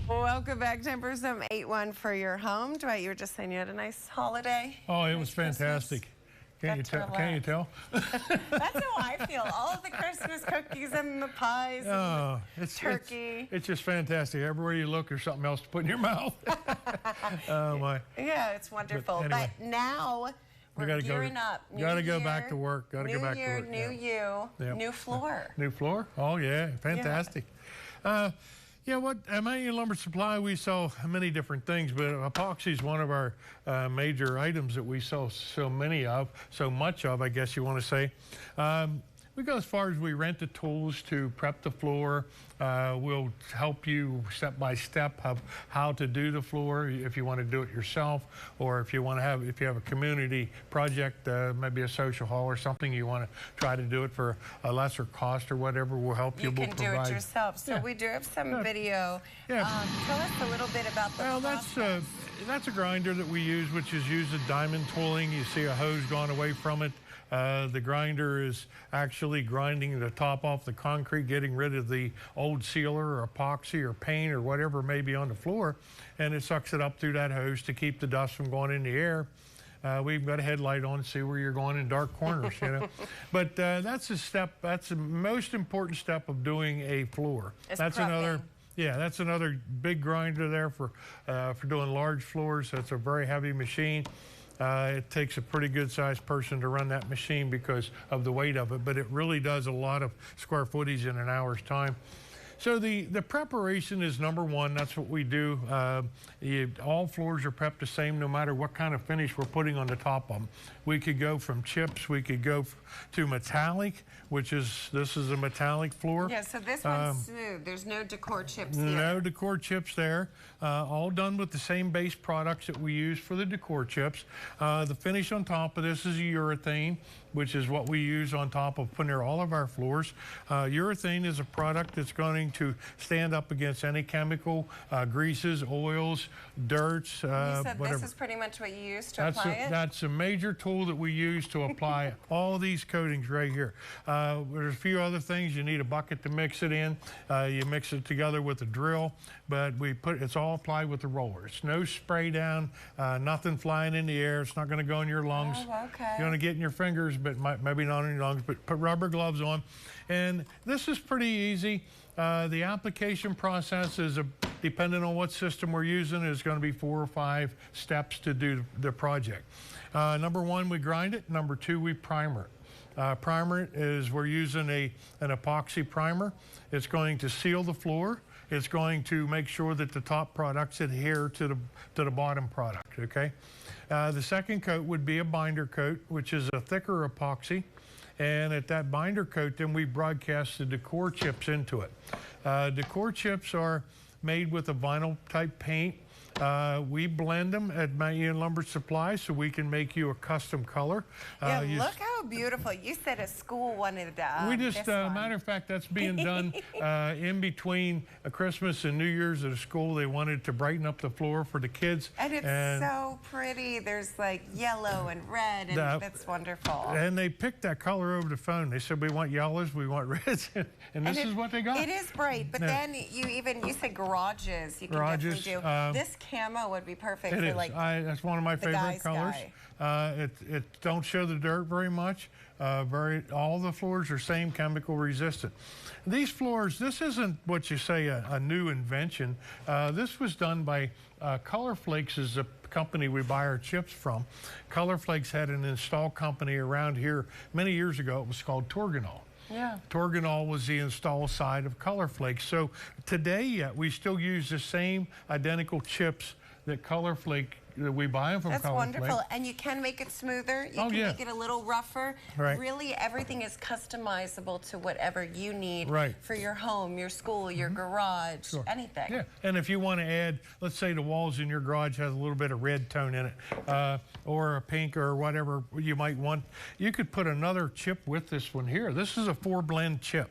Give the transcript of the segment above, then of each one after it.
Welcome back, Timbers. 81 for your home. Dwight, you were just saying you had a nice holiday. Oh, it was fantastic. Can't you tell? Can't you tell? That's how I feel. All of the Christmas cookies and the pies and the turkey. It's just fantastic. Everywhere you look, there's something else to put in your mouth. Oh, my. Yeah, it's wonderful. But, anyway, now we're gearing up. Got to go back to work. Got to go back to work. New year, new you, new floor. New floor? Oh, yeah. Fantastic. Yeah, what MU Lumber Supply, we sell many different things, but epoxy is one of our major items that we sell so much of, I guess you want to say. We go as far as we rent the tools to prep the floor. We'll help you step by step of how to do the floor if you want to do it yourself, or if you have a community project, maybe a social hall or something, you want to try to do it for a lesser cost or whatever. We'll help you. You can do it yourself. So we do have some video. Tell us a little bit about the process. That's a grinder that we use, which is used as diamond tooling. You see a hose gone away from it. The grinder is actually grinding the top off the concrete, getting rid of the old sealer or epoxy or paint or whatever may be on the floor, and it sucks it up through that hose to keep the dust from going in the air. We've got a headlight on to see where you're going in dark corners, you know. But that's a step. That's the most important step of doing a floor. That's prepping. That's another big grinder there for doing large floors. That's a very heavy machine. It takes a pretty good sized person to run that machine because of the weight of it, but it really does a lot of square footage in an hour's time. So the preparation is number one. That's what we do. All floors are prepped the same no matter what kind of finish we're putting on the top of them. We could go from chips, we could go to metallic, this is a metallic floor. Yeah, so this one's smooth. There's no decor chips here. No decor chips there. All done with the same base products that we use for the decor chips. The finish on top of this is a urethane, which is what we use on top of putting all of our floors. Urethane is a product that's going to stand up against any chemical, greases, oils, dirts, you said whatever. This is pretty much what you use to apply it? That's a major tool that we use to apply all these coatings right here. There's a few other things. You need a bucket to mix it in. You mix it together with a drill, but it's all applied with the rollers. No spray down, nothing flying in the air. It's not going to go in your lungs. Oh, okay. You're going to get in your fingers, but maybe not in your lungs, but put rubber gloves on. And this is pretty easy. The application process is, depending on what system we're using, is going to be 4 or 5 steps to do the project. Number one, we grind it. Number two, we primer it. Primer it is we're using an epoxy primer. It's going to seal the floor. It's going to make sure that the top products adhere to the bottom product, okay? The second coat would be a binder coat, which is a thicker epoxy. And at that binder coat, then we broadcast the decor chips into it. Decor chips are made with a vinyl type paint. We blend them at MU Lumber Supply so we can make you a custom color. Yeah, look how beautiful. You said a school wanted we just, matter of fact, that's being done in between Christmas and New Year's at a school. They wanted to brighten up the floor for the kids. And it's so pretty. There's like yellow and red, and that's wonderful. And they picked that color over the phone. They said, we want yellows, we want reds, and this is what they got. It is bright, but then you said garages. You can definitely do. This camo would be perfect for like that's one of my favorite colors. It don't show the dirt very much. All the floors are same chemical resistant. These floors, this isn't what you say a new invention. This was done by Color Flakes, is a company we buy our chips from. Color Flakes had an install company around here many years ago. It was called Torganol. Yeah. Torganol was the install side of Color Flakes. So today, we still use the same identical chips that Color Flake, that we buy them from Color Flake. That's wonderful. And you can make it smoother. You can make it a little rougher. Right. Really, everything is customizable to whatever you need for your home, your school, your garage, anything. Yeah. And if you want to add, let's say the walls in your garage has a little bit of red tone in it, or a pink or whatever you might want, you could put another chip with this one here. This is a 4-blend chip.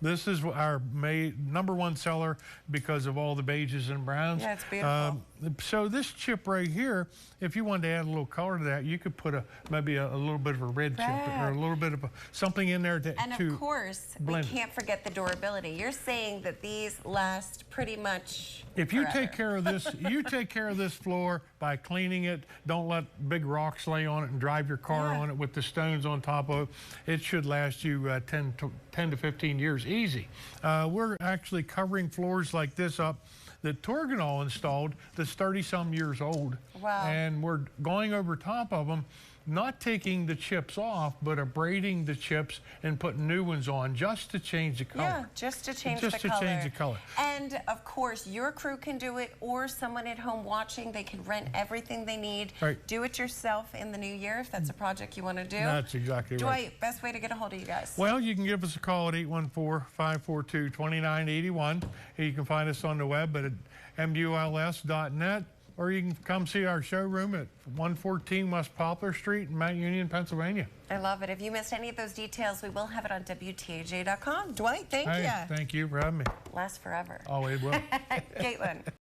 This is our number one seller because of all the beiges and browns. Yeah, it's beautiful. So this chip right here, if you wanted to add a little color to that, you could put maybe a little bit of a red chip or a little bit of something in there to And of course, we can't forget the durability. You're saying that these last pretty much If you take care of this, you take care of this floor by cleaning it. Don't let big rocks lay on it and drive your car on it with the stones on top of it. It should last you 10 to 15 years easy. We're actually covering floors like this up that Torganol installed that's 30-some years old. Wow. And we're going over top of them, not taking the chips off, but abrading the chips and putting new ones on just to change the color. Yeah, just to change the color. And of course, your crew can do it, or someone at home watching, they can rent everything they need. Right. Do it yourself in the new year if that's a project you want to do. That's exactly right. Dwight, best way to get a hold of you guys? Well, you can give us a call at 814-542-2981. You can find us on the web at muls.net. Or you can come see our showroom at 114 West Poplar Street in Mount Union, Pennsylvania. I love it. If you missed any of those details, we will have it on WTAJ.com. Dwight, thank you. Thank you for having me. Lasts forever. Oh, it will. Caitlin.